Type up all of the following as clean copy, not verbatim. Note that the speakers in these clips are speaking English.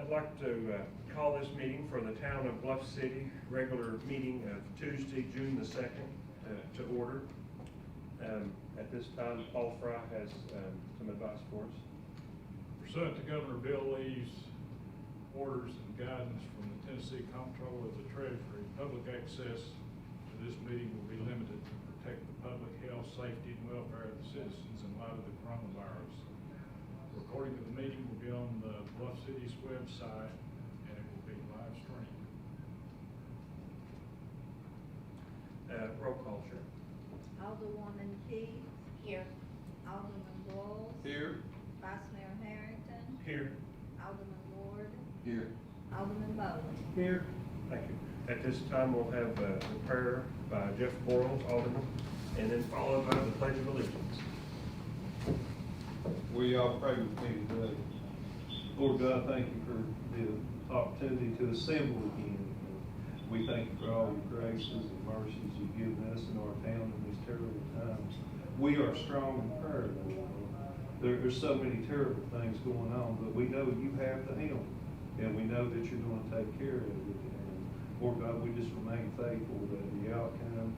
I'd like to call this meeting for the Town of Bluff City, regular meeting of Tuesday, June the 2nd, to order. At this time, Paul Fry has some advice for us. Pursuant to Governor Bill Lee's orders and guidance from the Tennessee Comptroller of the Treasury, public access to this meeting will be limited to protect the public health, safety, and welfare of the citizens in light of the coronavirus. Recording of the meeting will be on the Bluff City's website, and it will be live streamed. Roll call, sure. Alderwoman Key. Here. Alderman Walls. Here. Vice Mayor Harrington. Here. Alderman Ward. Here. Alderman Bowman. Here. Thank you. At this time, we'll have a prayer by Jeff Boyles, Alderman, and then followed by the Pledge of Allegiance. Will y'all pray with me today? Lord God, thank you for the opportunity to assemble again. We thank you for all your graces and mercies you've given us in our town in these terrible times. We are strong in prayer, Lord. There's so many terrible things going on, but we know you have the helm, and we know that you're going to take care of it. And Lord God, we just remain faithful that the outcome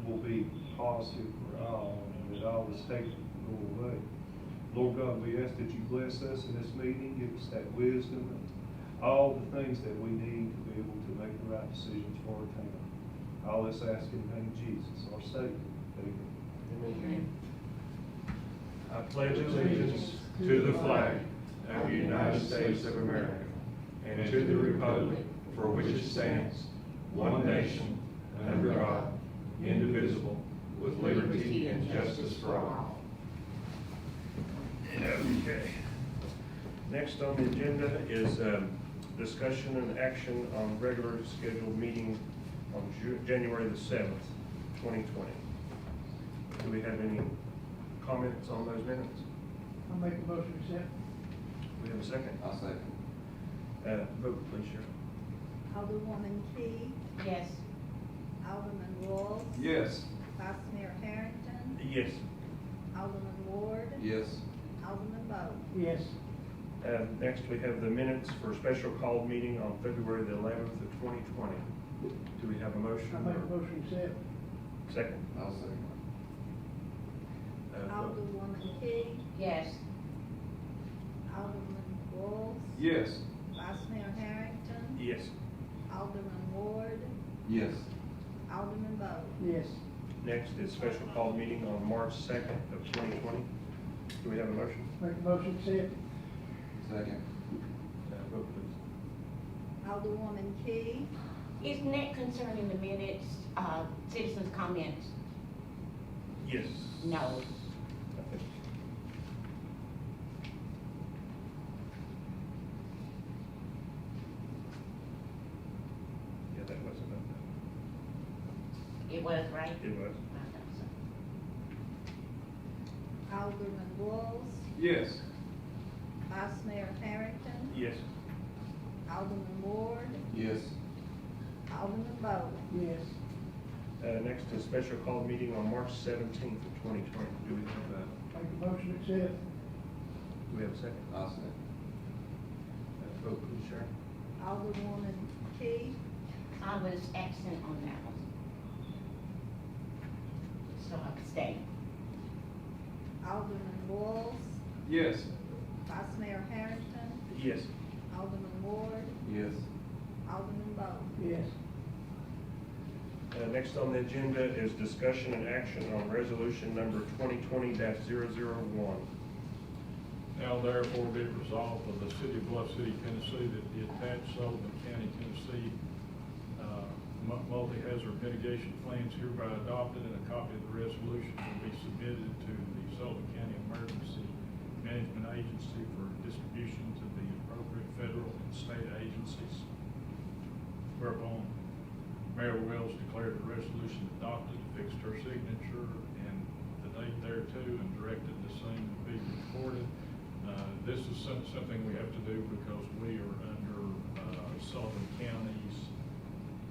will be positive for all, and that all this hatred will go away. Lord God, we ask that you bless us in this meeting, give us that wisdom and all the things that we need to be able to make the right decisions for our town. All this ask in the name of Jesus, our Savior. Amen. I pledge allegiance to the flag of the United States of America and to the republic for which it stands, one nation, under God, indivisible, with liberty and justice for all. Okay. Next on the agenda is discussion and action on regular scheduled meeting on January the 7th, 2020. Do we have any comments on those minutes? I'll make a motion to accept. We have a second? I'll second. Vote please, Cheryl. Alderwoman Key. Yes. Alderman Walls. Yes. Vice Mayor Harrington. Yes. Alderman Ward. Yes. Alderman Bowman. Yes. Next, we have the minutes for a special call meeting on February the 11th of 2020. Do we have a motion? I'll make a motion to accept. Second? I'll second. Vote. Alderwoman Key. Yes. Alderman Walls. Yes. Vice Mayor Harrington. Yes. Alderman Ward. Yes. Alderman Bowman. Yes. Next is special call meeting on March 2nd of 2020. Do we have a motion? Make a motion to accept. Second. Vote please. Alderwoman Key. Isn't that concerning the minutes, citizens' comments? Yes. No. I think. Yeah, that was about that. It was, right? It was. I thought Alderman Walls. Yes. Vice Mayor Harrington. Yes. Alderman Ward. Yes. Alderman Bowman. Yes. Next is special call meeting on March 17th of 2020. Do we have Make a motion to accept. do we have a second? I'll second. Vote please, Sharon. Alderwoman Key. so. I was absent on that one. So I abstained. Alderman Walls. Yes. Vice Mayor Harrington. Yes. Alderman Ward. Yes. Alderman Bowman. Yes. Next on the agenda is discussion and action on resolution number 2020-001. Now therefore be it resolved of the City of Bluff City, Tennessee, that the attached Sullivan County, Tennessee multi-hazard mitigation plans hereby adopted, and a copy of the resolution will be submitted to the Sullivan County Emergency Management Agency for distribution to the appropriate federal and state agencies. Whereupon Mayor Wells declared the resolution adopted, fixed her signature and the date thereto, and directed the same to be recorded. This is something we have to do because we are under Sullivan County's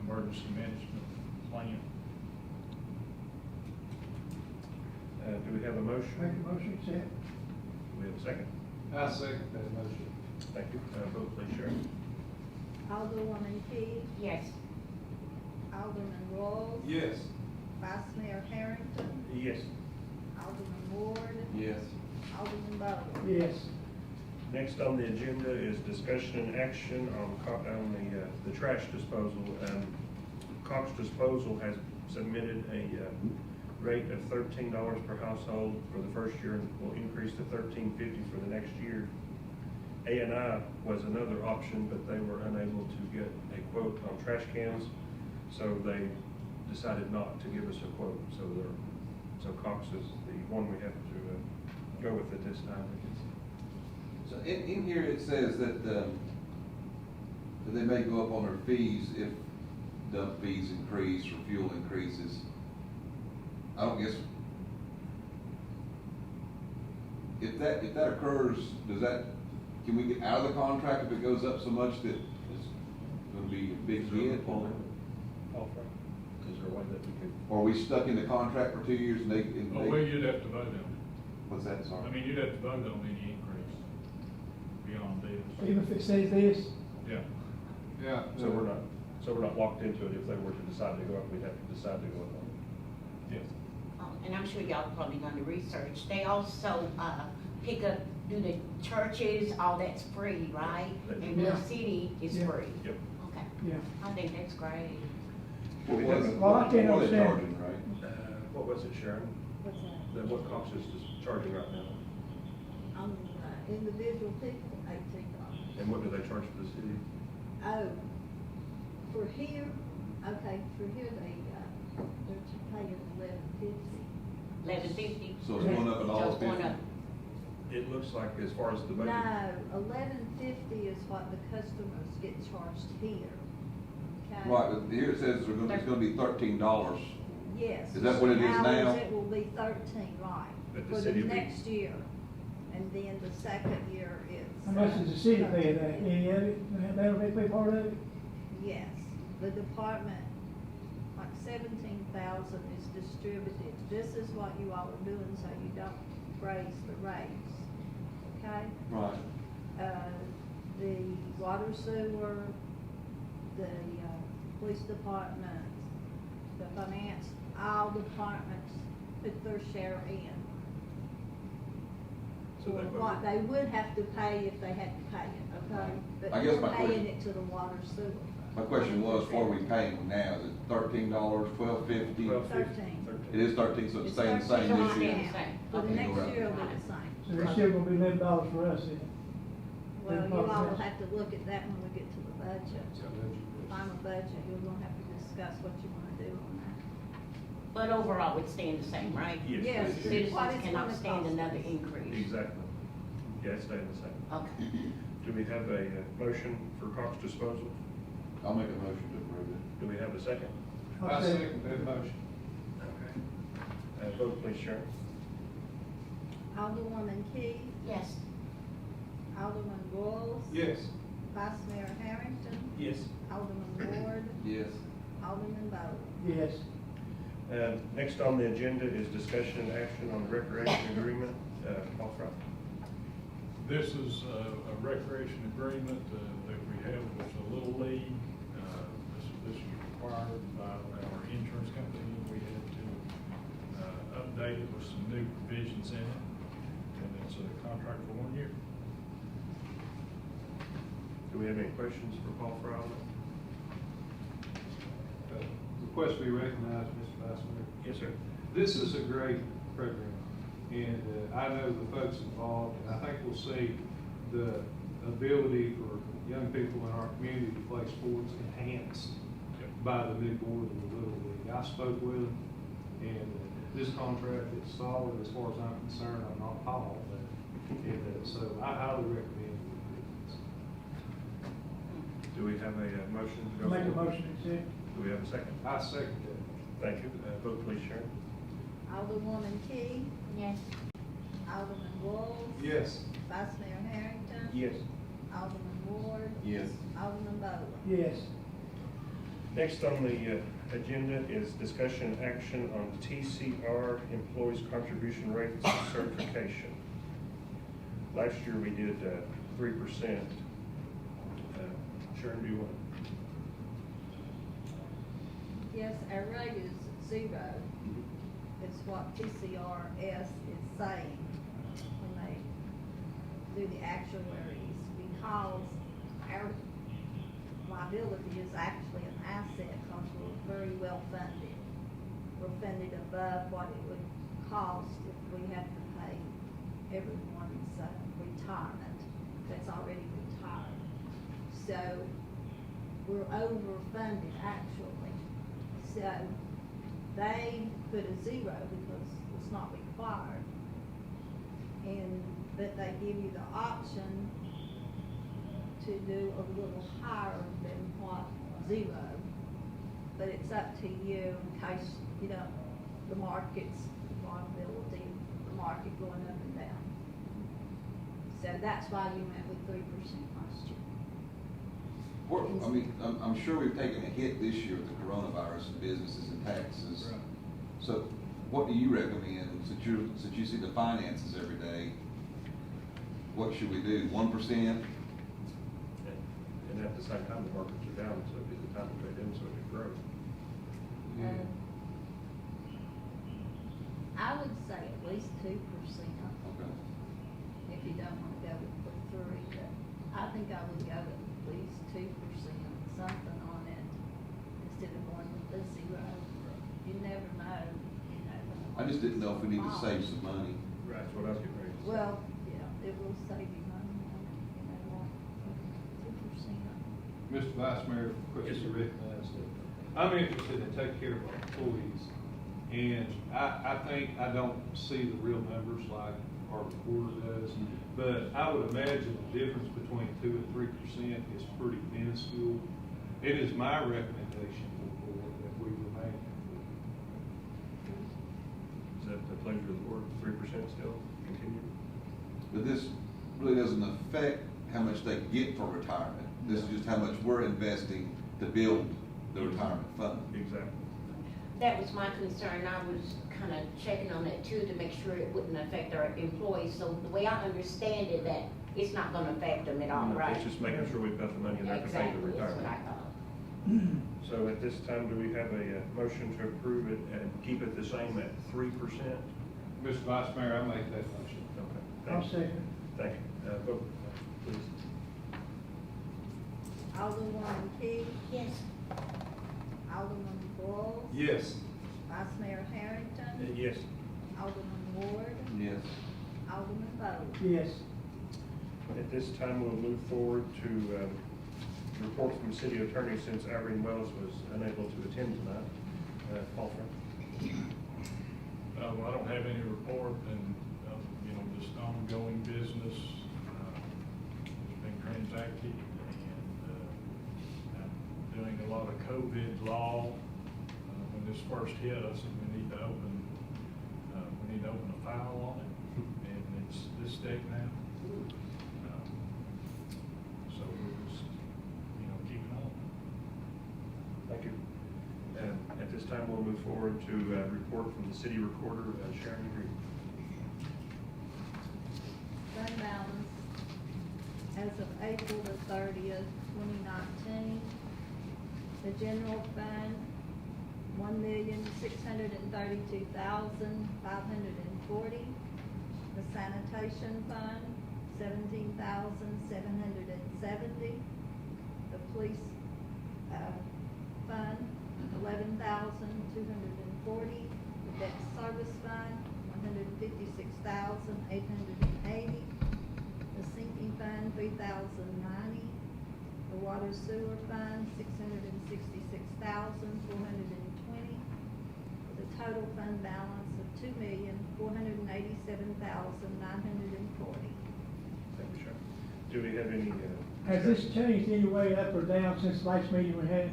emergency management plan. Do we have a motion? Make a motion to accept. Do we have a second? I second that motion. Thank you. Vote please, Sharon. Alderwoman Key, Yes. Alderman Roll, Yes. Vice Mayor Harrington, Yes. Alderman Ward, Yes. Alderman Bowman. Yes. Next on the agenda is discussion and action on the trash disposal. Cox Disposal has submitted a rate of $13 per household for the first year and will increase to $13.50 for the next year. A&I was another option, but they were unable to get a quote on trash cans, so they decided not to give us a quote. So Cox is the one we have to go with at this time. So in here it says that they may go up on their fees if dump fees increase or fuel increases. I don't guess, if that occurs, can we get out of the contract if it goes up so much that it's gonna be a big hit? Is there a way that we could? Or are we stuck in the contract for 2 years and they? Oh, well, you'd have to vote on it. What's that, sorry? I mean, you'd have to vote on any increase beyond this. Even if it says this, Yeah. Yeah. So we're not locked into it. If they were to decide to go up, we'd have to decide to go up. Yes. And I'm sure y'all probably done the research. They also, do the churches, all that's free, right? And the Yeah. city is Yeah. free. Yep. Okay. yeah. I think that's great. What We was have- it? Well, I can't What are they understand. charging, right? What was it, Sharon? What's that? What Cox is charging right now? On individual people, $18. And what do they charge for the city? Oh, for here, okay, for here they're paying $11.50. $11.50. So it's going up Just going up. It looks like as far as the budget. No, $11.50 is what the customers get charged here. Okay? Right, but here it says it's gonna be $13. Yes. Is that what it is Ours, now? It will be 13, right, But the for the city will be- next year. And then the second year is. How much does the city pay that? Any of it? That'll be part of it? Yes, the department, like 17,000 is distributed. This is what you all are doing, so you don't raise the rates, okay? Right. The water sewer, the police department, the finance, all departments put their share in. So For they- what they would have to pay if they had to pay it, okay? But I guess we're my paying question- it to the water sewer. My question was, what are we paying them now? Is it $13, $12.50? 13. It is 13, so it's staying the same It's this staying year. the same. For the Okay, next go right. year, it'll be the same. So it's still gonna be $11 for us then? Well, you all will have to look at that when we get to the budget. Final budget, you're gonna have to discuss what you wanna do on that. But overall, it's staying the same, right? Yes. Yes. It is. Citizens What it's cannot gonna stand cost another us. increase. Exactly. Yeah, it's staying the same. Okay. Do we have a motion for Cox Disposal? I'll make a motion to approve it. Do we have a second? I'll say- that motion. Okay. Vote please, Sharon. Alderwoman Key, Yes. Alderman Royals. Yes. Vice Mayor Harrington, Yes. Alderman Ward, Yes. Alderman Bowman. Yes. Next on the agenda is discussion and action on the recreation agreement. Paul Fry. This is a recreation agreement that we have with the Little League. This is required by our insurance company. We had to update it with some new provisions in it, and it's a contract for 1 year. Do we have any questions for Paul Fry? Request we recognize, Mr. Vice Mayor. Yes, sir. This is a great program, and I know the folks involved, and I think we'll see the ability for young people in our community to play sports enhanced by the new board of the Little League. I spoke with them, and this contract is solid as far as I'm concerned. I'm not appalled, but so I highly recommend we do this. Do we have a motion to go? Make a forward? motion to accept. Do we have a second? I second that. Thank you. Vote please, Sharon. Alderwoman Key, Yes. Alderman Royals. Yes. Vice Mayor Harrington. Yes. Alderman Ward, Yes. Alderman Bowman. Yes. Next on the agenda is discussion and action on TCR employees contribution rates certification. Last year we did 3%. Sharon, do you want? Yes, our rate is 0. It's what TCRS is saying when they do the actuaries, because our liability is actually an asset, because we're very well funded. We're funded above what it would cost if we had to pay everyone's retirement that's already retired. So we're overfunded actually. So they put a 0 because it's not required. But they give you the option to do a little higher than what 0. But it's up to you in case, the market's volatility, the market going up and down. So that's why you went with 3% last year. I'm sure we've taken a hit this year with the coronavirus and businesses and taxes. Right. So what do you recommend, since you see the finances every day, what should we do, 1%? And at the same time, the markets are down, so it'd be the time to trade in so it could grow. I would say at least 2%. Okay. If you don't want to go with 3, but I think I would go with at least 2%, something on it, instead of going with the 0. You never know, I just didn't know if we need to save some money. Right, that's what I was getting ready to say. Well, yeah, it will save you money on it, 2%. Mr. Vice Mayor, quickly to recognize that I'm interested in taking care of our employees. And I think, I don't see the real numbers like our reporter does, but I would imagine the difference between 2 and 3% is pretty minuscule. It is my recommendation to the board that we remain. Is that the pleasure of the board, 3% still continue? But this really doesn't affect how much they get for retirement. This is just how much we're investing to build the retirement fund. Exactly. That was my concern. I was kind of checking on that too, to make sure it wouldn't affect our employees. So the way I understand it, that it's not gonna affect them at all, right? It's just making sure we've got the money in there to pay the Exactly, that's what I retirement. thought. So at this time, do we have a motion to approve it and keep it the same at 3%? Mr. Vice Mayor, I make that motion. Okay. I'll Thank you. second. Thank you. Vote, please. Alderwoman Key, Yes. Alderman Boyles, Yes. Vice Mayor Harrington, Yes. Alderman Ward, Yes. Alderman Bowles. Yes. At this time, we'll move forward to report from the city attorney, since Irene Wells was unable to attend tonight. Paul Frank. Well, I don't have any report, and, just ongoing business, has been transacted, and I'm doing a lot of COVID law. When this first hit us, we need to open a file on it, and it's this deck now. So we're just, keeping on. Thank you. At this time, we'll move forward to report from the city recorder, Sharon Green. Fund balance as of April the 30th, 2019. The general fund, $1,632,540. The sanitation fund, $17,770. The police fund, $11,240. The debt service fund, $156,880. The sinking fund, $3,090. The water sewer fund, $666,420. The total fund balance of $2,487,940. Thank you, Sharon. Do we have any? Has this changed any way up or down since the last meeting we had?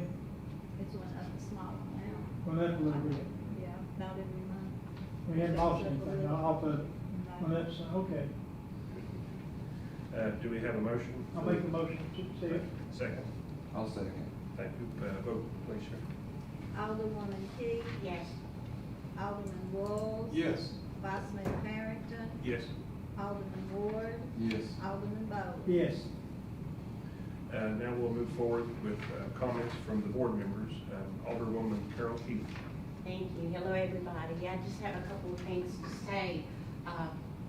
It's went up a small amount. Went up a little bit. Yeah, about every month. We hadn't lost anything off of, went up some, okay. Do we have a motion? I'll make the motion to see it. Second. I'll second. Thank you. Vote, please, Sharon. Alderwoman Key, Yes. Alderman Walls. Yes. Vice Mayor Harrington, Yes. Alderman Ward, Yes. Alderman Bowles. Yes. Now we'll move forward with comments from the board members. Alderwoman Carol Keith. Thank you. Hello, everybody. I just have a couple of things to say.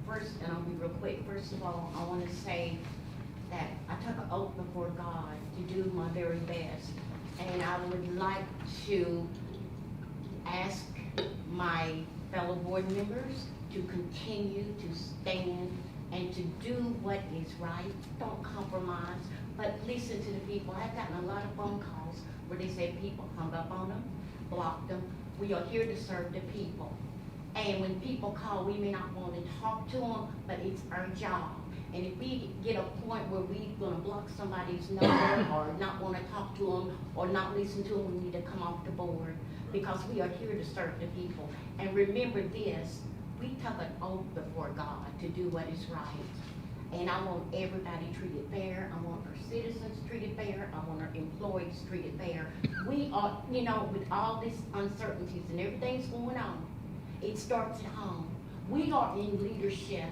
First, and I'll be real quick. First of all, I want to say that I took an oath before God to do my very best. And I would like to ask my fellow board members to continue to stand and to do what is right. Don't compromise, but listen to the people. I've gotten a lot of phone calls where they say people hung up on them, blocked them. We are here to serve the people. And when people call, we may not want to talk to them, but it's our job. And if we get a point where we're gonna block somebody's number or not wanna talk to them or not listen to them, we need to come off the board because we are here to serve the people. And remember this, we took an oath before God to do what is right. And I want everybody treated fair. I want our citizens treated fair. I want our employees treated fair. We are, you know, with all these uncertainties and everything's going on, it starts at home. We are in leadership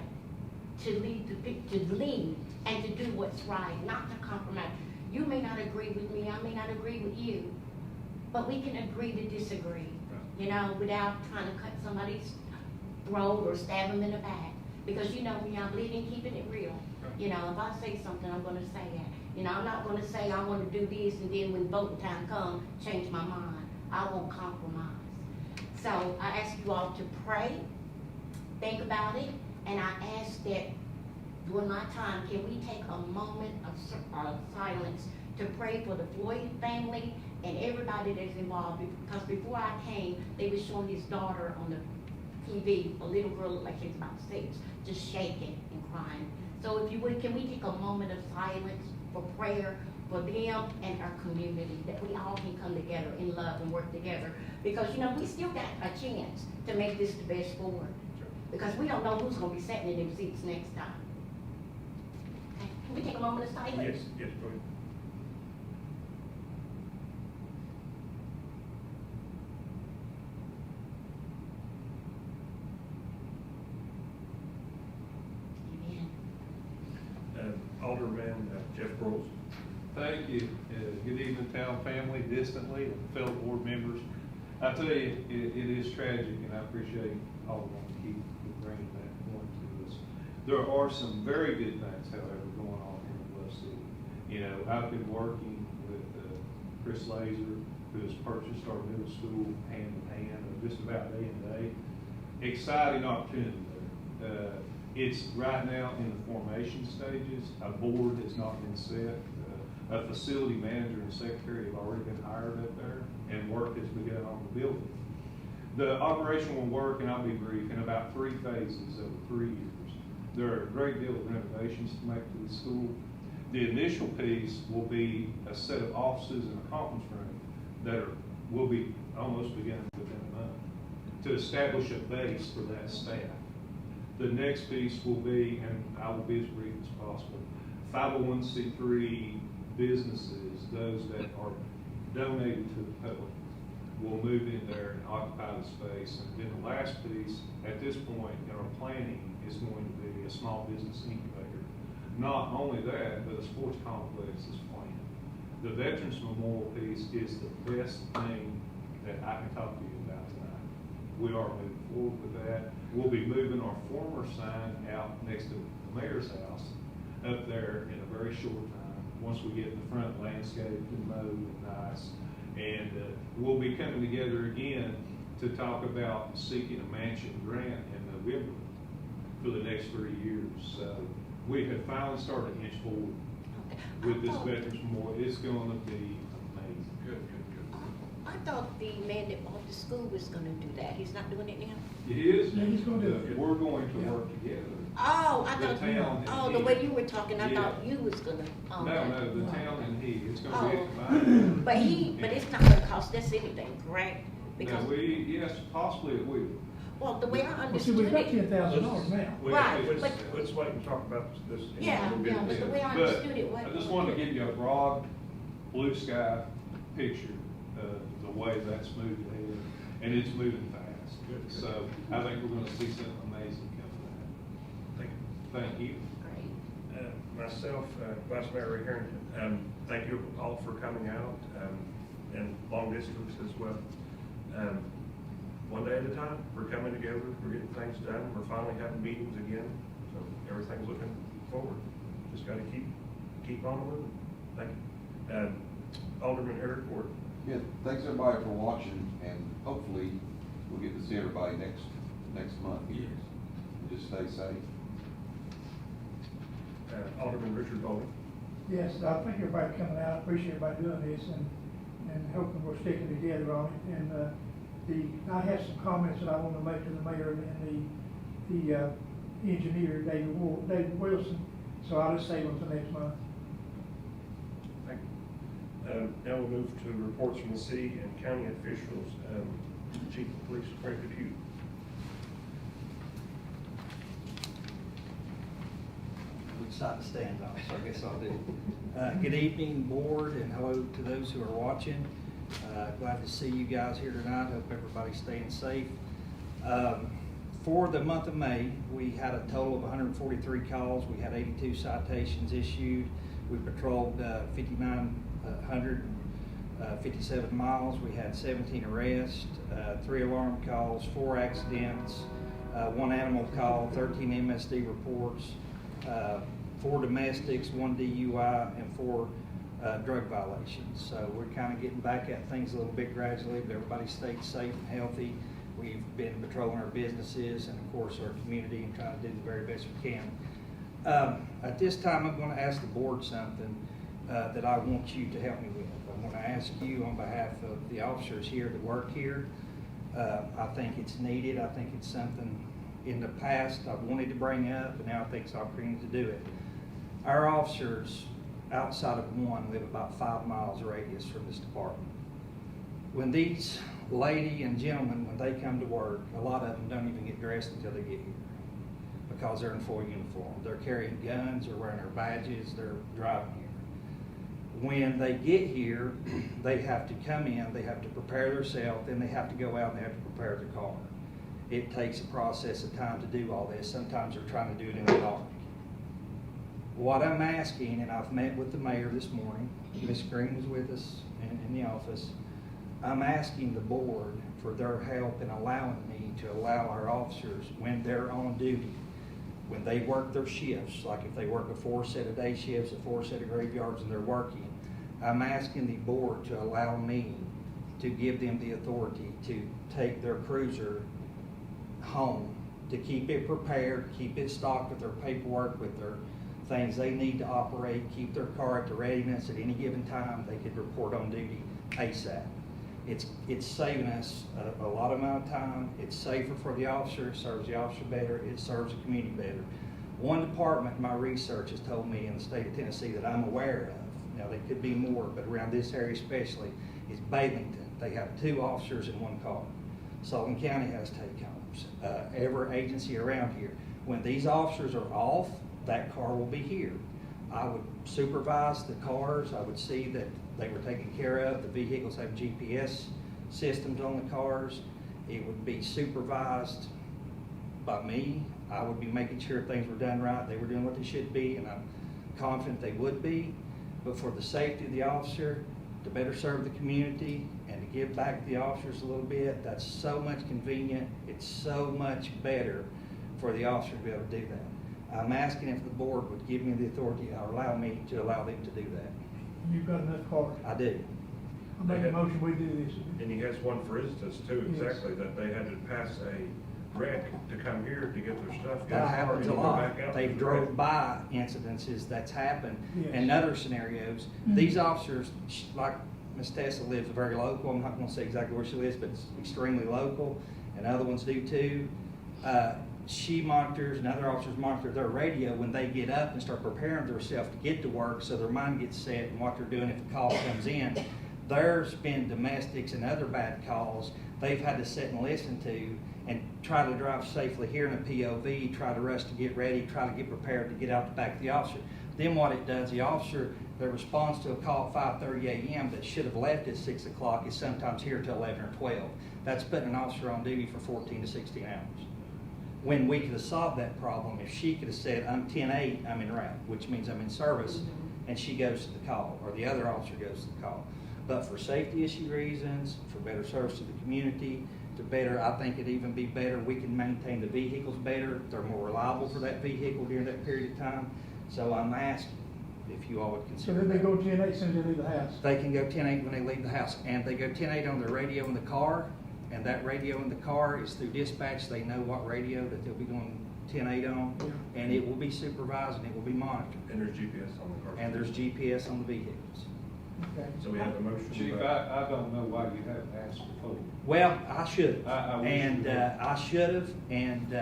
to lead and to do what's right, not to compromise. You may not agree with me, I may not agree with you, but we can agree to disagree, you know, without trying to cut somebody's throat or stab them in the back. Because, you know, we are bleeding, keeping it real. You know, if I say something, I'm gonna say it. You know, I'm not gonna say I wanna do this and then when voting time comes, change my mind. I won't compromise. So I ask you all to pray, think about it, and I ask that during my time, can we take a moment of silence to pray for the Floyd family and everybody that's involved? Because before I came, they were showing his daughter on the TV, a little girl like she's about 6, just shaking and crying. So if you would, can we take a moment of silence for prayer for them and our community, that we all can come together in love and work together? Because, you know, we still got a chance to make this the best forward. Because we don't know who's going to be sitting in them seats next time. Okay. Can we take a moment of silence? Yes, go ahead. Amen. Alderman Jeff Gross. Thank you. Good evening, town family, distantly, and fellow board members. I tell you, it is tragic, and I appreciate all of them keep bringing that point to us. There are some very good things, however, going on here in Bluff City. You know, I've been working with Chris Laser, who has purchased our middle school hand in hand, just about day and day. Exciting opportunity there. It's right now in the formation stages. A board has not been set. A facility manager and secretary have already been hired up there, and work has begun on the building. The operation will work, and I'll be brief, in about 3 phases over 3 years. There are a great deal of renovations to make to the school. The initial piece will be a set of offices and a conference room that will be almost begun within a month to establish a base for that staff. The next piece will be, and I will be as brief as possible, 501c3 businesses, those that are donated to the public, will move in there and occupy the space. And then the last piece, at this point in our planning, is going to be a small business incubator. Not only that, but a sports complex is planned. The Veterans Memorial piece is the best thing that I can talk to you about tonight. We are moving forward with that. We'll be moving our former sign out next to the mayor's house up there in a very short time, once we get the front landscaped and mowed and nice. And we'll be coming together again to talk about seeking a mansion grant in November for the next 3 years. So we have finally started to inch forward with this Veterans Memorial. It's going to be amazing. Good. I thought the man that bought the school was going to do that. He's not doing it now? It is. Yeah, he's gonna do it. We're going to work together. Oh, I The thought, town and oh, the he. way you were talking, I Yeah. thought you was gonna own that. No, the town and he, it's gonna be a Oh. combined. But it's not gonna cost us anything, correct? No, Because, yes, possibly it will. well, the way I Well, see, understood we've got it, $10,000 now. Right, Let's but- wait and talk about this. in a yeah, little bit. but the way I But understood it, what? I just wanted to give you a broad blue sky picture of the way that's moving ahead, and it's moving fast. Good. So I think we're gonna see something amazing coming out. Thank you. Thank you. Great. Myself, Vice Mayor Ray Harrington, thank you all for coming out, and long distance as well. One day at a time, we're coming together, we're getting things done, we're finally having meetings again, so everything's looking forward. Just gotta keep on moving. Thank you. Alderman Eric Ward. Yeah, thanks everybody for watching, and hopefully we'll get to see everybody next month. Yes. Just stay safe. Alderman Richard Bowling. Yes, I thank everybody coming out, I appreciate everybody doing this, and hoping we're sticking together on it. And, I have some comments that I want to make to the mayor and the engineer, David Wilson, so I'll just save them for next month. Thank you. Now we'll move to reports from the city and county officials. Chief of Police, Frank Depew. Which side to stand on, so I guess I'll do. Good evening, board, and hello to those who are watching. Glad to see you guys here tonight. Hope everybody's staying safe. For the month of May, we had a total of 143 calls. We had 82 citations issued. We patrolled 5,957 miles. We had 17 arrests, 3 alarm calls, 4 accidents, 1 animal call, 13 MSD reports, 4 domestics, 1 DUI, and 4 drug violations. So we're kind of getting back at things a little bit gradually, but everybody stayed safe and healthy. We've been patrolling our businesses and of course our community and trying to do the very best we can. At this time, I'm going to ask the board something that I want you to help me with. I'm going to ask you on behalf of the officers here that work here. I think it's needed. I think it's something in the past I've wanted to bring up, and now I think it's an opportunity to do it. Our officers outside of one live about 5 miles radius from this department. When these lady and gentlemen, when they come to work, a lot of them don't even get dressed until they get here because they're in full uniform. They're carrying guns, they're wearing their badges, they're driving here. When they get here, they have to come in, they have to prepare themselves, then they have to go out and they have to prepare their car. It takes a process of time to do all this. Sometimes they're trying to do it in the dark. What I'm asking, and I've met with the mayor this morning, Ms. Green was with us in the office, I'm asking the board for their help in allowing me to allow our officers, when they're on duty, when they work their shifts, like if they work a 4 set of day shifts, a 4 set of graveyards, and they're working, I'm asking the board to allow me to give them the authority to take their cruiser home, to keep it prepared, keep it stocked with their paperwork, with their things they need to operate, keep their car at the readiness at any given time. They could report on duty ASAP. It's saving us a lot of amount of time. It's safer for the officer, it serves the officer better, it serves the community better. One department in my research has told me in the state of Tennessee that I'm aware of, now there could be more, but around this area especially, is Bailington. They have 2 officers in 1 car. Sullivan County has take-homes. Every agency around here. When these officers are off, that car will be here. I would supervise the cars. I would see that they were taken care of. The vehicles have GPS systems on the cars. It would be supervised by me. I would be making sure things were done right. They were doing what they should be, and I'm confident they would be. But for the safety of the officer, to better serve the community, and to give back to the officers a little bit, that's so much convenient. It's so much better for the officer to be able to do that. I'm asking if the board would give me the authority or allow me to allow them to do that. You've got enough cars. I do. I make a motion, we do this. And he has one for instance too, exactly, that they had to pass a grant to come here to get their stuff. get That a car, happens and a go lot. back out They've to the drove grant. by incidences that's happened. Yes. In other scenarios, Mhm. these officers, like Ms. Tessa lives very local, I'm not gonna say exactly where she lives, but it's extremely local, and other ones do too. She monitors and other officers monitor their radio when they get up and start preparing themselves to get to work, so their mind gets set and what they're doing if a call comes in. There's been domestics and other bad calls they've had to sit and listen to and try to drive safely here in a POV, try to rush to get ready, try to get prepared to get out the back of the officer. Then what it does, the officer, their response to a call at 5:30 a.m. that should have left at 6 o'clock is sometimes here till 11 or 12. That's putting an officer on duty for 14 to 16 hours. when we could have solved that problem if she could have said, I'm 10-8, I'm en route, which means I'm in service, and she goes to the call, or the other officer goes to the call. But for safety issue reasons, for better service to the community, to better, I think it'd even be better, we can maintain the vehicles better, they're more reliable for that vehicle during that period of time. So I'm asking if you all would So consider then they that. go 10-8 as soon as they leave the house. They can go 10-8 when they leave the house, and they go 10-8 on their radio in the car, and that radio in the car is through dispatch. They know what radio that they'll be going 10-8 on, and it will be supervised and it will be monitored. And there's GPS on the car. And there's GPS on the vehicles. Okay. So we have a motion. Chief, I don't know why you haven't asked before. Well, I should I have, wish you and would. I should have, and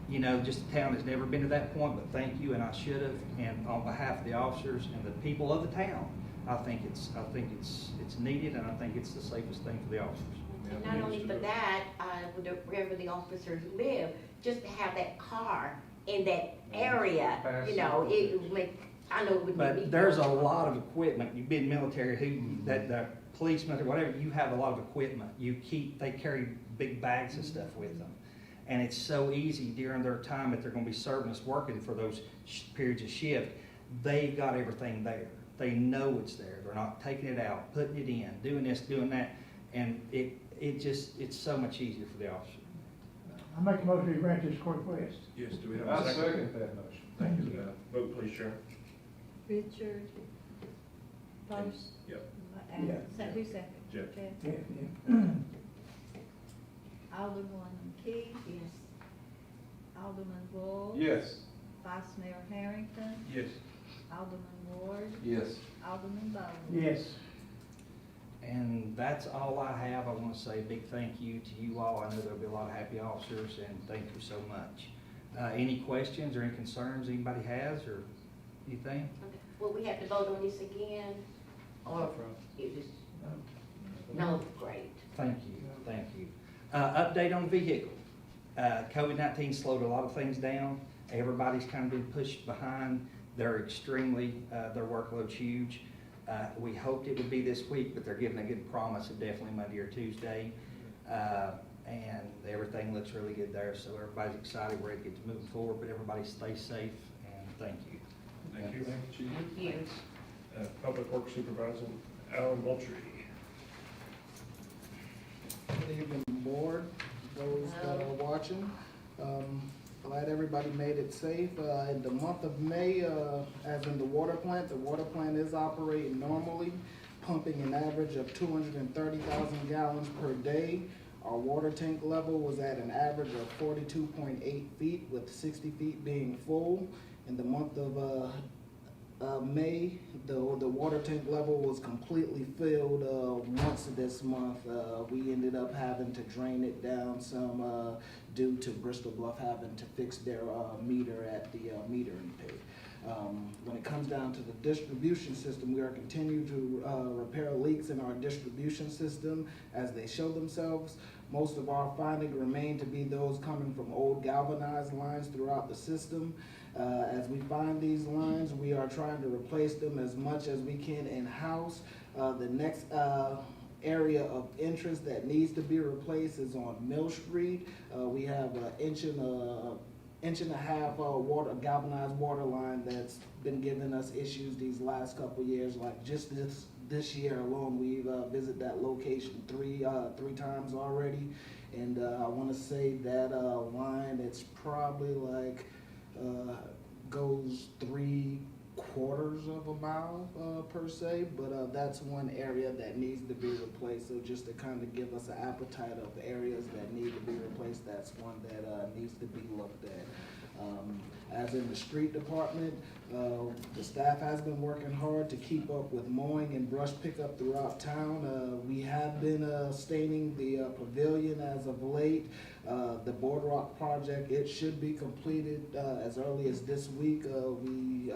you know, just the town has never been to that point, but thank you, and I should have, and on behalf of the officers and the people of the town, I think it's needed, and I think it's the safest thing for the officers. And not only for that, wherever the officers live, just to have that car in that area, you know, it would make, I know it would make me. But there's a lot of equipment, you've been military, that policemen or whatever, you have a lot of equipment. They carry big bags of stuff with them. And it's so easy during their time that they're gonna be serving us, working for those periods of shift, they've got everything there. They know it's there, they're not taking it out, putting it in, doing this, doing that, and it's so much easier for the officer. I make a motion to grant this court request. Yes, do we have I a second? second that motion. Thank you. Vote please, Sharon. Richard, first. Yep. And Yeah. who second? Jeff. Yeah. Alderman Key, Yes. Alderman Bull. Yes. Vice Mayor Harrington, Yes. Alderman Ward, Yes. Alderman Bowles. Yes. And that's all I have. I want to say a big thank you to you all. I know there'll be a lot of happy officers, and thank you so much. Any questions or any concerns anybody has, or anything? Okay. Will we have to vote on this again? Or it just, no, great. Thank you, thank you. Update on the vehicle. COVID-19 slowed a lot of things down. Everybody's kind of been pushed behind. They're extremely, their workload's huge. We hoped it would be this week, but they're giving a good promise of definitely Monday or Tuesday. And everything looks really good there, so everybody's excited. We're ready to get to moving forward, but everybody stay safe, and thank you. Thank you. Thank you. Public Works Supervisor Alan Moultrie. Good evening, board, those that are watching. Glad everybody made it safe. In the month of May, as in the water plant is operating normally, pumping an average of 230,000 gallons per day. Our water tank level was at an average of 42.8 feet, with 60 feet being full. In the month of May, the water tank level was completely filled once this month. We ended up having to drain it down some due to Bristol Bluff having to fix their meter at the metering pit. When it comes down to the distribution system, we are continuing to repair leaks in our distribution system as they show themselves. Most of our findings remain to be those coming from old galvanized lines throughout the system. As we find these lines, we are trying to replace them as much as we can in-house. The next area of interest that needs to be replaced is on Mill Street. We have an inch and a half galvanized water line that's been giving us issues these last couple years. Like just this year alone, we've visited that location three times already, and I want to say that line, it's probably like goes 3/4 of a mile per se, but that's one area that needs to be replaced. So just to kind of give us an appetite of areas that need to be replaced, that's one that needs to be looked at. As in the street department, the staff has been working hard to keep up with mowing and brush pickup throughout town. We have been staining the pavilion as of late. The Boardwalk Project, it should be completed as early as this week. We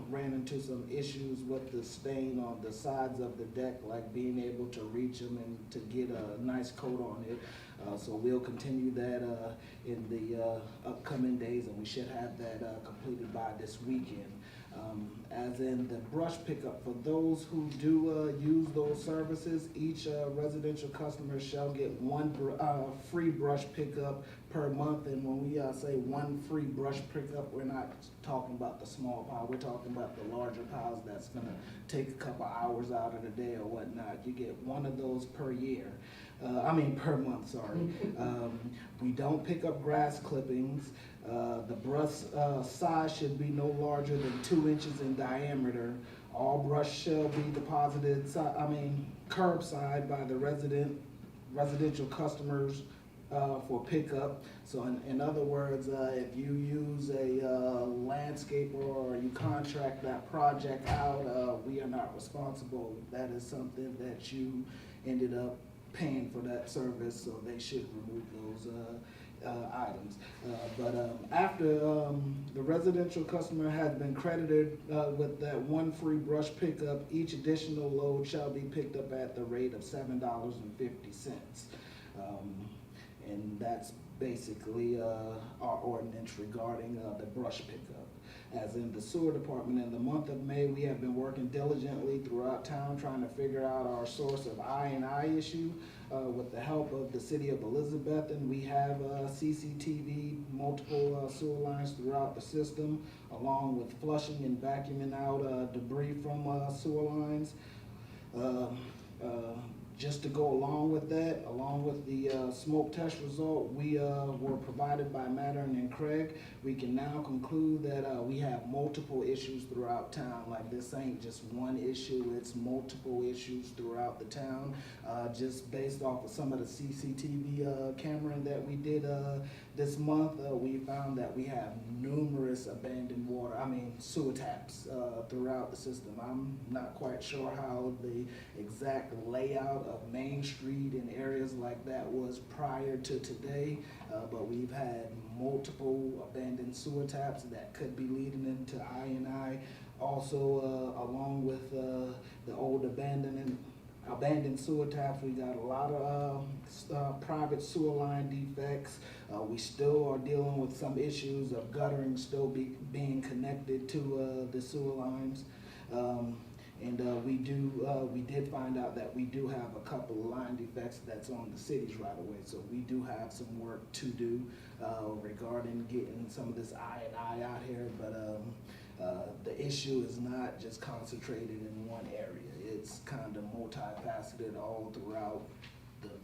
ran into some issues with the stain on the sides of the deck, like being able to reach them and to get a nice coat on it. So we'll continue that in the upcoming days, and we should have that completed by this weekend. As in the brush pickup, for those who do use those services, each residential customer shall get one free brush pickup per month. And when we say one free brush pickup, we're not talking about the small pile, we're talking about the larger piles that's gonna take a couple hours out of the day or whatnot. You get one of those per year. Per month, sorry. We don't pick up grass clippings. The brush size should be no larger than 2 inches in diameter. All brush shall be deposited, curbside by the residential customers for pickup. So in other words, if you use a landscaper or you contract that project out, we are not responsible. That is something that you ended up paying for that service, so they should remove those items. After the residential customer has been credited with that one free brush pickup, each additional load shall be picked up at the rate of $7.50. And that's basically our ordinance regarding the brush pickup. As in the sewer department, in the month of May, we have been working diligently throughout town trying to figure out our source of I&I issue. With the help of the city of Elizabeth, and we have CCTV, multiple sewer lines throughout the system, along with flushing and vacuuming out debris from sewer lines. Just to go along with that, along with the smoke test result we were provided by Mattern and Craig, we can now conclude that we have multiple issues throughout town. Like, this ain't just one issue, it's multiple issues throughout the town. Just based off of some of the CCTV cameraing that we did this month, we found that we have numerous abandoned sewer taps throughout the system. I'm not quite sure how the exact layout of Main Street and areas like that was prior to today, but we've had multiple abandoned sewer taps that could be leading into I&I. Also, along with the old abandoned sewer taps, we got a lot of private sewer line defects. We still are dealing with some issues of guttering still being connected to the sewer lines. We did find out that we do have a couple of line defects that's on the city's right of way. So we do have some work to do regarding getting some of this I&I out here. But the issue is not just concentrated in one area. It's kind of multifaceted all throughout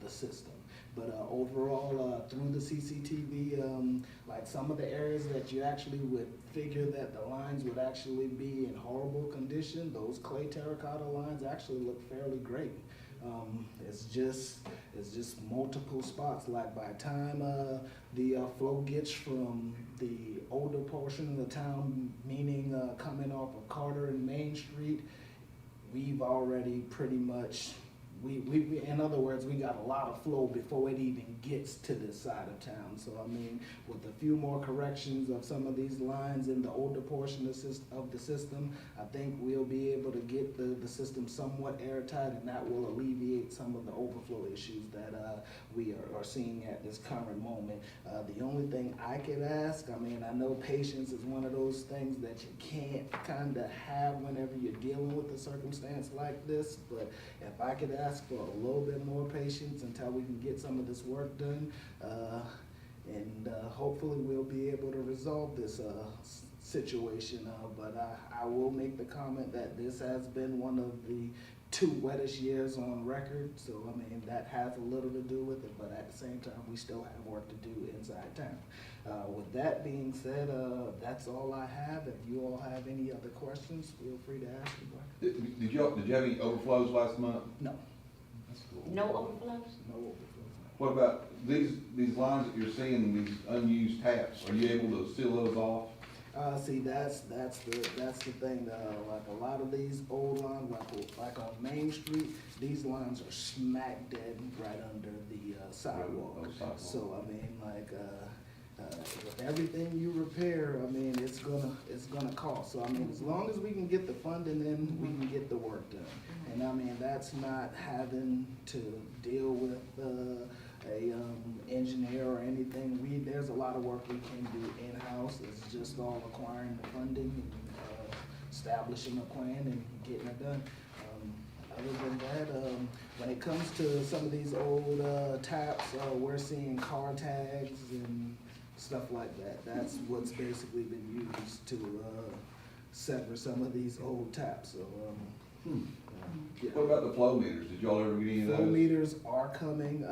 the system. But overall, through the CCTV, like some of the areas that you actually would figure that the lines would actually be in horrible condition, those clay terracotta lines actually look fairly great. It's just multiple spots. Like, by the time the flow gets from the older portion of the town, meaning coming off of Carter and Main Street, we've already pretty much, in other words, we got a lot of flow before it even gets to this side of town. So with a few more corrections of some of these lines in the older portion of the system, I think we'll be able to get the system somewhat airtight, and that will alleviate some of the overflow issues that we are seeing at this current moment. The only thing I could ask, I know patience is one of those things that you can't kind of have whenever you're dealing with a circumstance like this, but if I could ask for a little bit more patience until we can get some of this work done, and hopefully we'll be able to resolve this situation. But I will make the comment that this has been one of the 2 wettest years on record, so that has a little to do with it, but at the same time we still have work to do inside town. With that being said, that's all I have. If you all have any other questions, feel free to ask me. Did you have any overflows last month? No. That's cool. No overflows? No overflow. What about these lines that you're seeing, these unused taps? Are you able to seal those off? See, that's the thing. Like a lot of these old lines, like on Main Street, these lines are smack dead right under the sidewalk. So with everything you repair, it's gonna cost. So as long as we can get the funding in, we can get the work done. And that's not having to deal with a engineer or anything. There's a lot of work we can do in-house. It's just all acquiring the funding and establishing a plan and getting it done. Other than that, when it comes to some of these old taps, we're seeing car tags and stuff like that. That's what's basically been used to sever some of these old taps. So, yeah. What about the flow meters? Did y'all ever get any of those? Flow meters are coming,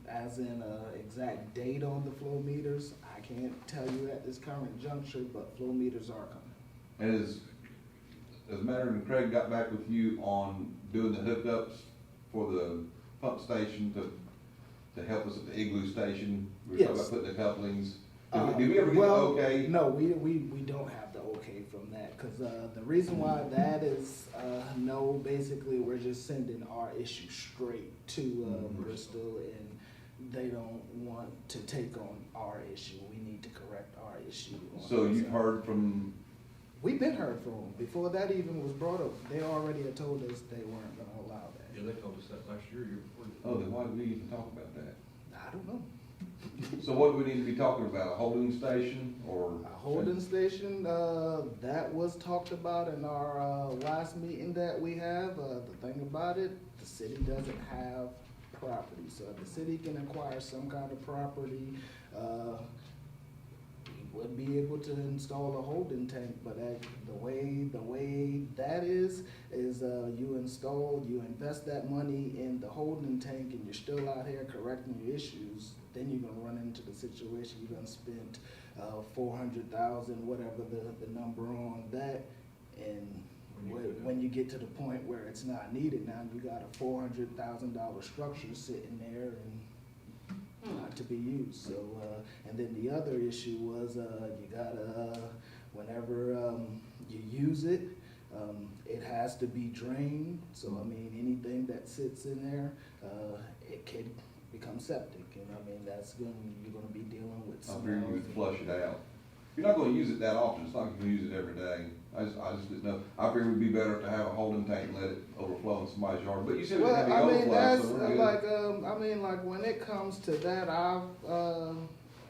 as in exact date on the flow meters. I can't tell you at this current juncture, but flow meters are coming. And as Matter and Craig got back with you on doing the hookups for the pump station to help us at the igloo station, we were talking Yes. about putting the couplings. Did we ever get the okay? No, we don't have the okay from that, because the reason why that is, no, basically, we're just sending our issue straight to Bristol, and they don't want to take on our issue. We need to correct our issue. So you've heard from, We've been heard from them. Before that even was brought up, they already had told us they weren't gonna allow that. Yeah, they told us that last year, before. oh, then why did we even talk about that? I don't know. So what do we need to be talking about, a holding station or? A holding station, that was talked about in our last meeting that we have. The thing about it, the city doesn't have property. So if the city can acquire some kind of property, we would be able to install a holding tank. But the way that is you invest that money in the holding tank, and you're still out here correcting your issues. Then you're gonna run into the situation, you're gonna spend $400,000, whatever the number on that, and when you get to the point where it's not needed, now you got a $400,000 structure sitting there and not to be used. So, and then the other issue was you gotta, whenever you use it, it has to be drained. So I mean, anything that sits in there, it could become septic, and I mean you're gonna be dealing with I figured you would smells. flush it out. You're not gonna use it that often, it's not like you're gonna use it every day. I just didn't know, I figured it'd be better to have a holding tank and let it overflow in somebody's yard, but you said it Well, had to I be mean, that's overflow, so we're good. like when it comes to that, I've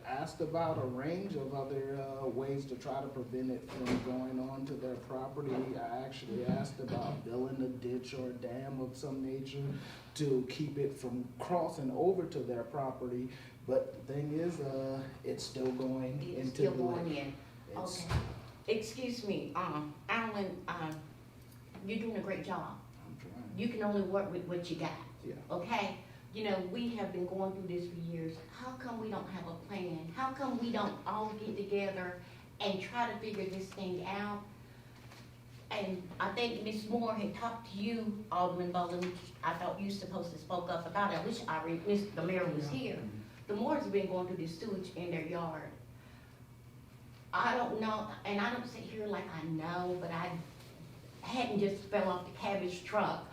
asked about a range of other ways to try to prevent it from going on to their property. I actually asked about building a ditch or a dam of some nature to keep it from crossing over to their property. But the thing is, it's still going It's into still the going lake. in. It's- Okay. Excuse me, Alan, you're doing a great job. I'm trying. You can only work with what you got, Yeah. okay? You know, we have been going through this for years. How come we don't have a plan? How come we don't all get together and try to figure this thing out? And I think Ms. Moore had talked to you, Alderman Bowling. I thought you supposed to spoke up about it. I wish the mayor was here. The Moores have been going through this sewage in their yard. I don't know, and I don't sit here like I know, but I hadn't just fell off the cabbage truck.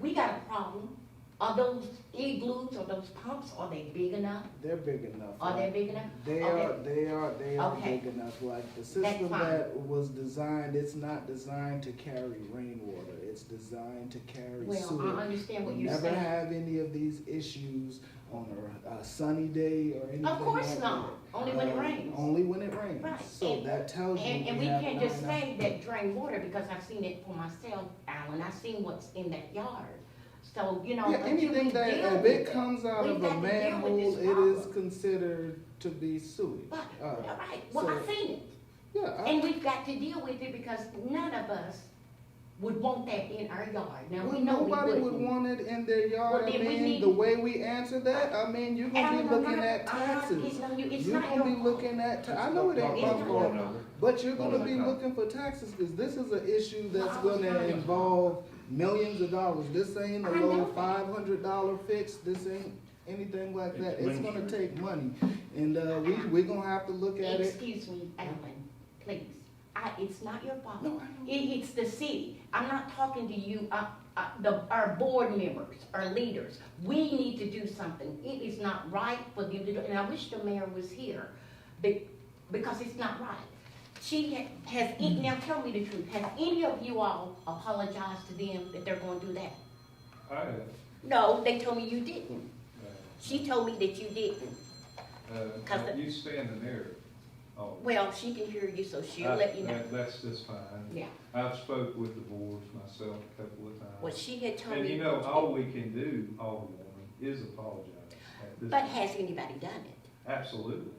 We got a problem. Are those igloos or those pumps, are they big enough? They're big enough. Are they Like, big enough? They Okay. are Okay. big enough. Like the system fine. that was designed, it's not designed to carry rainwater. It's designed to carry Well, sewer. I understand what We you're never saying. have any of these issues on a sunny day or anything. Of course like not. that. Only when it rains. Only when it rains. Right. So And- that tells you. And we have can't just 9 say that drain water, because I've seen it for myself, Alan. I've seen what's in that yard. So, you know. Yeah, until anything we that, deal if with it comes out we've of got a to deal with manhole, this it is problem. considered to be sewage. But, Uh, right, well, so- I've seen it. Yeah. And we've got to deal with it because none of us would want that in our yard. Now, Well, we know we nobody would wouldn't. want it in their yard. Well, I then we mean, need- the way we answer that, I mean, you're gonna Alan, be I'm looking not- at I'm not taxes. getting on you. It's You're not gonna be your fault. looking at, I know it ain't It's my not fault, your fault. but you're gonna Well, be no. looking for taxes, because this is an issue that's No, it's gonna not your involve millions of dollars. This ain't a I know low that. $500 fix, this ain't anything like that. It's It's gonna ministry. take money, and, we're gonna have to look at it. Excuse me, Alan, please. It's not your fault. No, I know. It's the city. I'm not talking to you, our board members, our leaders. We need to do something. It is not right for them to do, and I wish the mayor was here, because it's not right. She has, now tell me the truth, has any of you all apologized to them that they're going to do that? I have, No, they told me you didn't. She told me that you didn't. 'Cause the- you standing there, all. Well, she can hear you, so she'll let you know. That's fine. Yeah. I've spoke with the boards myself a couple of times. Well, she had told And me. you know, all we can do, Alderwoman, is apologize at this. But has anybody done it? Absolutely.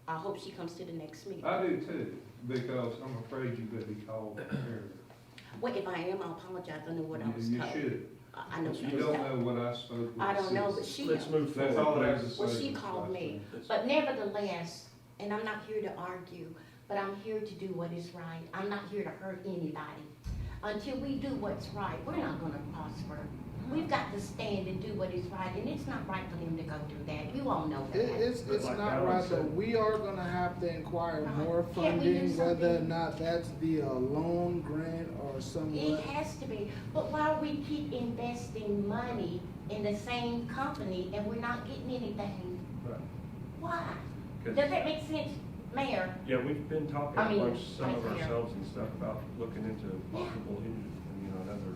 I hope she comes to the next meeting. I do too, because I'm afraid you better be called earlier. Well, if I am, I'll apologize. I know what I was You told. should. I know what I You was don't told. know what I spoke with. I don't know, but citizens. she Let's knows. move forward. That's all I have to please. say. Well, she Mr. called Vice me, Chair. but nevertheless, and I'm not here to argue, but I'm here to do what is right. I'm not here to hurt anybody. Until we do what's right, we're not gonna prosper. We've got to stand and do what is right, and it's not right for them to go do that. You all know that. It's But like not Alan right, said- though. We are gonna have to inquire Right. more Can't we do funding, whether or something? not that's via loan, grant, or It somewhat. has to be, but why we keep investing money in the same company and we're not getting anything? Right. Why? 'Cause- Does that make sense, Mayor? Yeah, we've been talking I mean, amongst some of right here. ourselves and stuff about looking into possible, another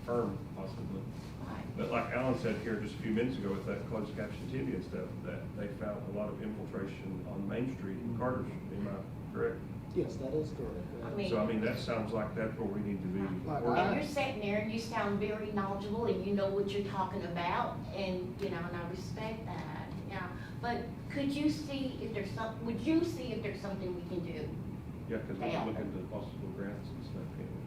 firm possibly. Right. But like Alan said here just a few minutes ago with that closed caption TV and stuff, that they found a lot of infiltration on Main Street in Carter, am I correct? Yes, that is correct. I mean- So I mean, that sounds like that's where we need to be. Like working. And you're sitting there and you sound very knowledgeable and you know what you're talking about and, and I respect that, yeah. But could you see if there's would you see if there's something we can do? Yeah, because we Yeah. look into possible grants and stuff, can't we?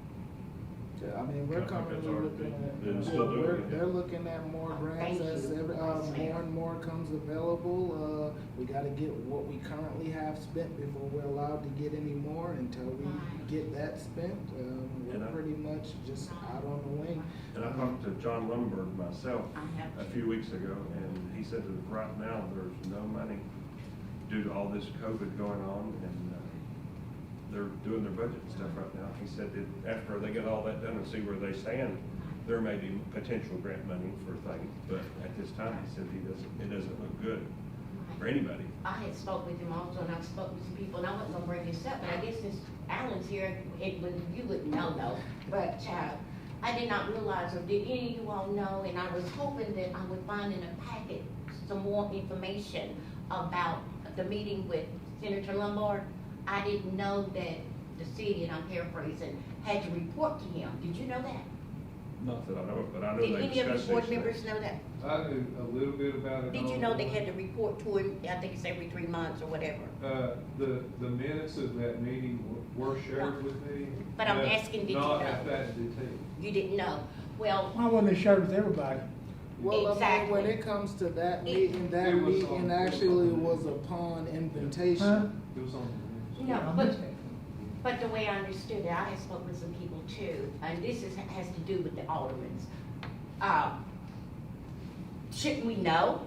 Yeah, I mean, we're I think that's currently already looking at, been still doing it, yeah. they're looking at more grants Thank as you. every, Yes, ma'am. more and more comes available. We gotta get what we currently have spent before we're allowed to get any more. Until we Right. get that spent, And we're I- prety much just out on the wing. And I talked to John Lumberg myself I have a few weeks ago, and he said that right now, there's no money due to all this COVID going on, and they're doing their budget and stuff right now. He said that after they get all that done and see where they stand, there may be potential grant money for things, but at this time, he said it doesn't look good for anybody. I had spoke with him also, and I've spoke with some people, and I wasn't gonna bring this up, but I guess since Alan's here, you wouldn't know though. But, I did not realize, or did any of you all know, and I was hoping that I would find in a packet some more information about the meeting with Senator Lombard. I didn't know that the city, and I'm paraphrasing, had to report to him. Did you know that? Not that I know of, but I know Did they any of the discussed board these members things. know that? I knew a little bit about it. Did you know they had to report to him, I think it's every 3 months or whatever? The minutes of that meeting were shared with me. But I'm asking, did you Not know? at that detail. You didn't know? Well, Why wasn't they shared with everybody? Well, I mean, when Exactly. it comes to that It- meeting, that It was meeting on- actually was upon Huh? invitation. It was on the news. no, I but, missed it. but the way I understood it, I had spoken with some people too, and this has to do with the aldermans. Shouldn't we know?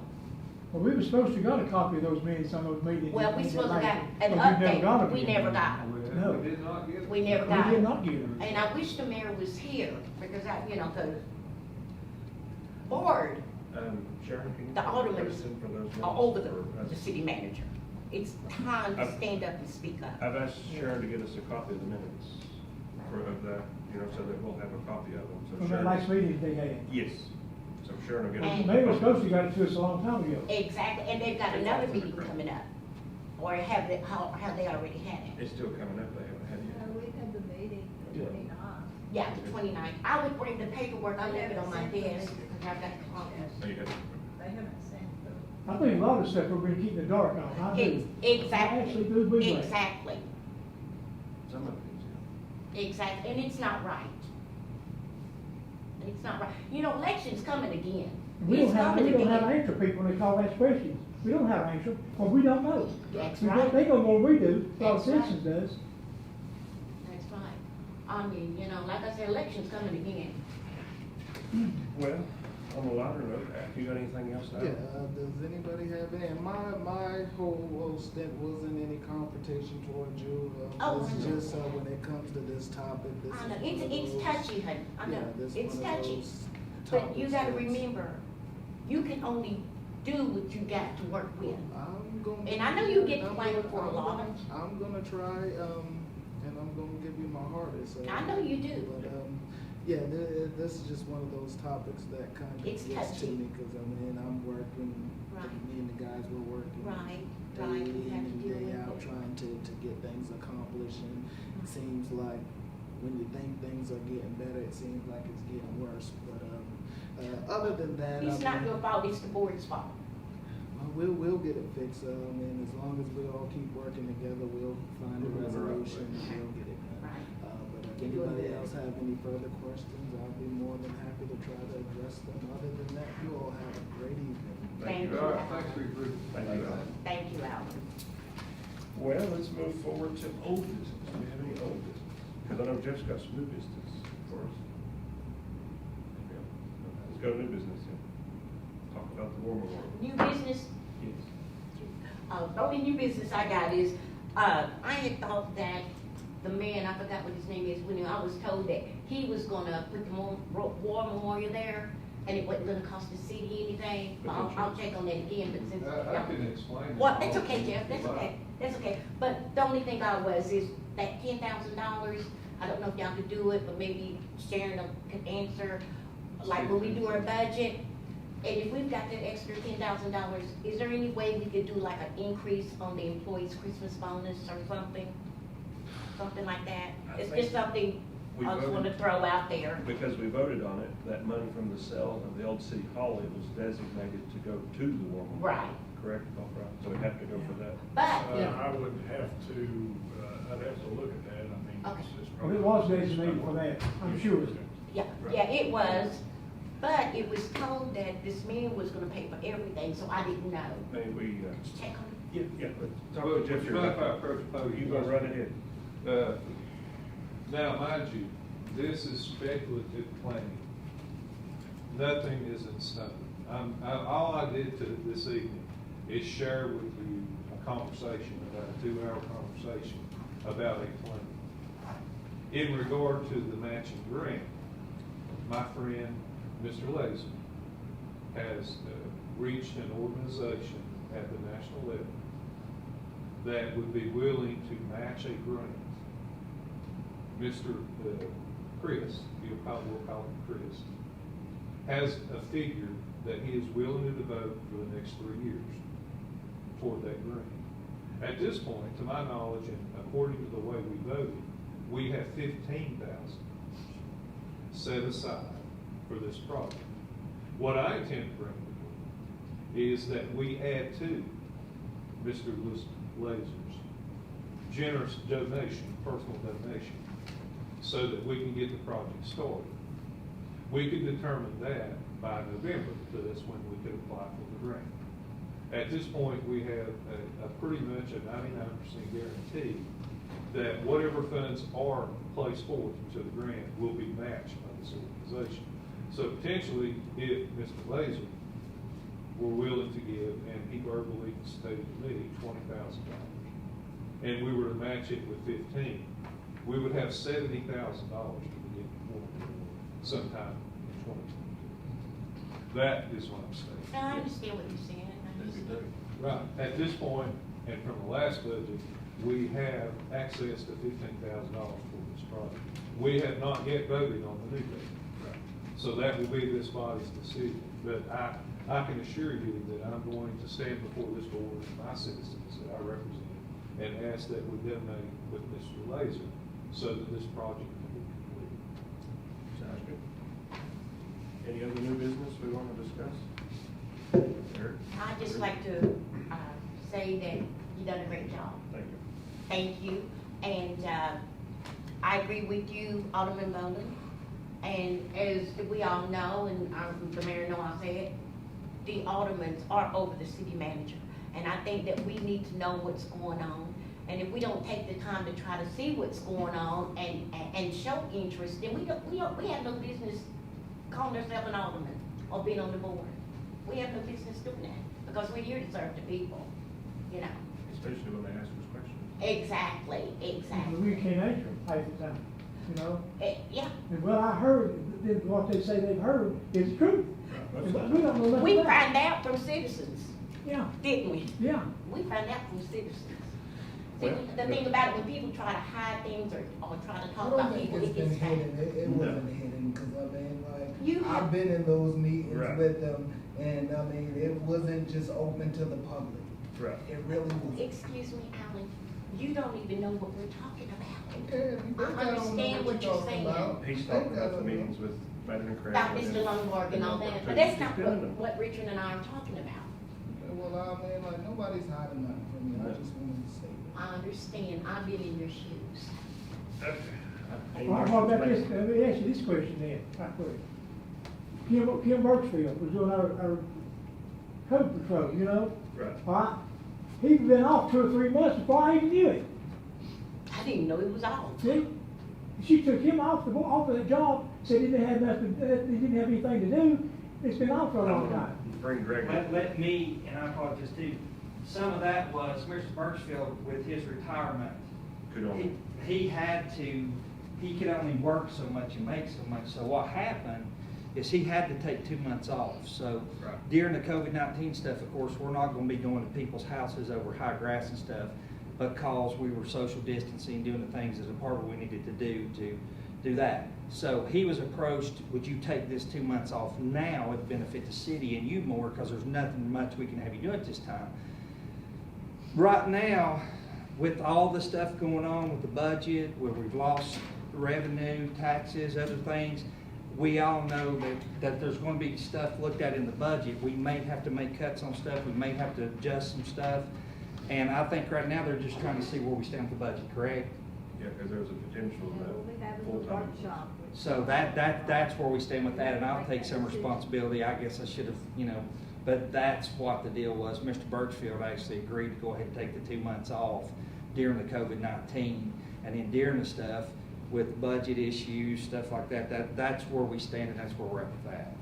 Well, we were supposed to got a copy of those minutes on those meetings. Well, we and supposed to like got it, an but we never got update, them we yet. never got. No. We did not get it. We never got We did it. not get it. And I wish the mayor was here, because the board Sharon, can you? The aldermen question for those are minutes over for us? the city manager. It's time to stand up and speak up. I've asked Sharon to get us a copy of the minutes of that, so that we'll have a copy of them. So From that Sharon- last meeting they had. Yes, so Sharon will get us. And- Maybe we're supposed to got it to us a long time ago. Exactly, and they've got another meeting coming up, or have they already had it? It's still coming up, they haven't had it yet. We had the meeting, the Yeah. 29th. Yeah, the 29th. I would bring the paperwork, I left it on my desk, because I've got copies. Oh, you got it? They haven't sent the. I think a lot of stuff we're gonna keep in the dark on. I do. I actually do believe that. Exactly, Some of it is, yeah. exactly, and it's not right. It's not right. Election's coming again. We don't It's have, coming we don't have again. answer people when they call us questions. We don't have answer, because we don't know. That's We don't- right. They know more than we do, a lot of That's right. citizens does. That's right. I mean, like I said, election's coming again. Well, on a lighter note, you got anything else to add? Yeah, does anybody have any? And my whole stint wasn't any confrontation toward you. Oh, It's I know. just when it comes to this topic, this I know, is one of it's those- touchy, honey, I know, Yeah, this it's one of touchy. those But you topics gotta that's- remember, you can only do what you got to work with. I'm gonna. And I know you get I'm blamed gonna- for a I'm lot. gonna- I'm gonna try, and I'm gonna give you my hardest. I know you do. But, yeah, this is just one of those topics that kind of It's gets to touchy. me, cause I'm working, Right. me and the guys were working. Right. day Right, you in have to and deal day with out, it. trying to get things accomplished, and it seems like when you think things are getting better, it seems like it's getting worse, but, other than that. It's not your fault, it's the board's fault. We'll get it fixed, and as long as we all keep working together, we'll find a resolution and we'll get it done. Right. But if You're doing anybody good. else have any further questions, I'll be more than happy to try to address them. Other than that, you all have a great evening. Thank you. All right, thanks for your group. Thank you, Alan. Thank you, Alan. Well, let's move forward to old business. Do we have any old business? Because I know Jeff's got some new business for us. Yeah. Let's go to new business then. Talk about the war memorial. New business, Yes. the only new business I got is, I had thought that the man, I forgot what his name is, when I was told that he was gonna put the war memorial there, and it wasn't gonna cost the city anything. I'll check on that again, but since. I can explain. Well, that's okay, Jeff, that's okay, that's okay. But the only thing is that $10,000, I don't know if y'all could do it, but maybe Sharon could answer, like when we do our budget, and if we've got that extra $10,000, is there any way we could do like an increase on the employees' Christmas bonus or something? Something like that? I It's think just something we I just voted- wanna throw out there. Because we voted on it, that money from the sale of the old city hall, it was designated to go to the war memorial. Right. Correct, Paul Fry? So we have to go for that. But, I would have to, I'd have to look at that, I mean, Okay. it's Well, probably. it was designated for that, I'm sure. yeah, it was, but it was told that this man was gonna pay for everything, so I didn't know. Maybe we, Just check on yeah, let's talk Well, to Jeff would you here. mind if I approach the podium? You go right ahead. Now, mind you, this is speculative planning. Nothing is in stone. All I did this evening is share with you a conversation, about a 2-hour conversation about a plan. In regard to the matching grant, my friend, Mr. Laser, has reached an organization at the national level that would be willing to match a grant. Mr. Chris, we'll call him Chris, has a figure that he is willing to devote for the next 3 years toward that grant. At this point, to my knowledge, and according to the way we voted, we have $15,000 set aside for this project. What I intend to bring to you is that we add to Mr. Laser's generous donation, personal donation, so that we can get the project started. We can determine that by November, so that's when we can apply for the grant. At this point, we have a pretty much a 99% guarantee that whatever funds are placed forward into the grant will be matched by this organization. So potentially, if Mr. Laser were willing to give, and he verbally stated to me, $20,000, and we were to match it with 15, we would have $70,000 to begin sometime in 2022. That is what I'm saying. No, I understand what you're saying. Right. At this point, and from the last budget, we have access to $15,000 for this project. We have not yet voted on the new budget. So that will be this body's decision. But I can assure you that I'm going to stand before this board and my citizens that I represent and ask that we donate with Mr. Laser so that this project can be completed. Sounds good. Any other new business we want to discuss? Eric? I'd just like to say that you've done a great job. Thank you. Thank you. And I agree with you, Alderman Bowden. And as we all know, and the mayor know I said, the aldermen are over the city manager. And I think that we need to know what's going on. And if we don't take the time to try to see what's going on and show interest, then we have no business calling ourselves an alderman or being on the board. We have no business doing that because we're here to serve the people, you know. Especially when they ask us questions. Exactly, exactly. We can't answer them half the time, you know? Yeah. And well, I heard, that what they say they've heard is true. Right, But we don't know nothing We about it. found out from citizens, Yeah, didn't we? yeah. We found out from citizens. See, Well, the thing about it, when people try to hide things or try to I talk don't about think people, it's it been gets bad. hidden, it wasn't hidden, cause I mean, You like, have- I've been in those meetings Right. with them, and I mean, it wasn't just open to the public. Right. It really is. Excuse me, Alan, you don't even know what we're talking about. Okay, I understand what you're saying. He's talking about the meetings with Madam and Craig. About Mr. Lombard and all that, but that's not what Richard and I are talking about. Well, I mean, like, nobody's hiding nothing from me, I just wanted to say that. I understand, I've been in your shoes. Well, how about this, let me ask you this question then, right quick. Kim Birchfield was doing our code patrol, you know? Right. All right? He'd been off 2 or 3 months before I even knew it. I didn't know it was off. See? She took him off of the job, said he didn't have nothing, he didn't have anything to do. It's been off for a long time. Bring Greg in. Let me, and I apologize too, some of that was Mr. Birchfield with his retirement. Could only. He had to, he could only work so much and make so much. So what happened is he had to take 2 months off. So Right. during the COVID-19 stuff, of course, we're not gonna be going to people's houses over high grass and stuff because we were social distancing, doing the things as a part of what we needed to do that. So he was approached, would you take this 2 months off now? It'd benefit the city and you more because there's nothing much we can have you do at this time. Right now, with all the stuff going on with the budget, where we've lost revenue, taxes, other things, we all know that there's going to be stuff looked at in the budget. We may have to make cuts on stuff, we may have to adjust some stuff. And I think right now they're just trying to see where we stand with the budget, correct? Yeah, because there's a potential And we'll be having a full-time. workshop. So that's where we stand with that, and I'll take some responsibility. I guess I should have, but that's what the deal was. Mr. Birchfield actually agreed to go ahead and take the 2 months off during the COVID-19, and then during the stuff with budget issues, stuff like that, that's where we stand, and that's where we're at with that.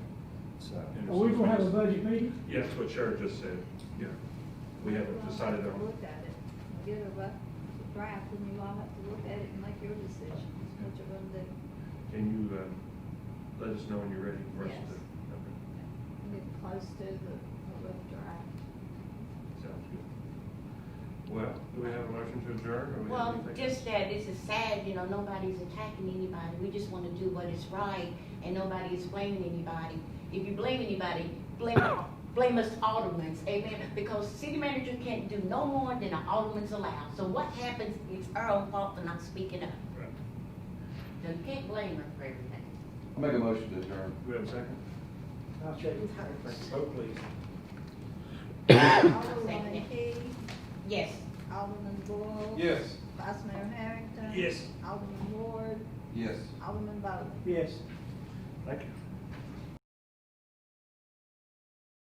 So. Are we gonna have a budget meeting? Yeah, that's what Sharon just said, yeah. We haven't decided on. Look at it, get a rough draft, and you all have to look at it and make your decisions, what you're gonna do. Can you, let us know when you're ready for us Yes. to? Okay. Get close to the rough draft. Sounds good. Well, do we have a motion to adjourn, or we have Well, anything? just that this is sad, nobody's attacking anybody. We just want to do what is right, and nobody is blaming anybody. If you blame anybody, blame us aldermen, amen? Because city manager can't do no more than an alderman's allowed. So what happens is our own fault for not speaking up. Right. So you can't blame her for everything. I'll make a motion to adjourn. Do we have a second? I'll check. Vote, please. Alderman Key, Yes. Alderman Boyle. Yes. Vice Mayor Harrington. Yes. Alderman Ward, Yes. Alderman Bowman. Yes. Thank you.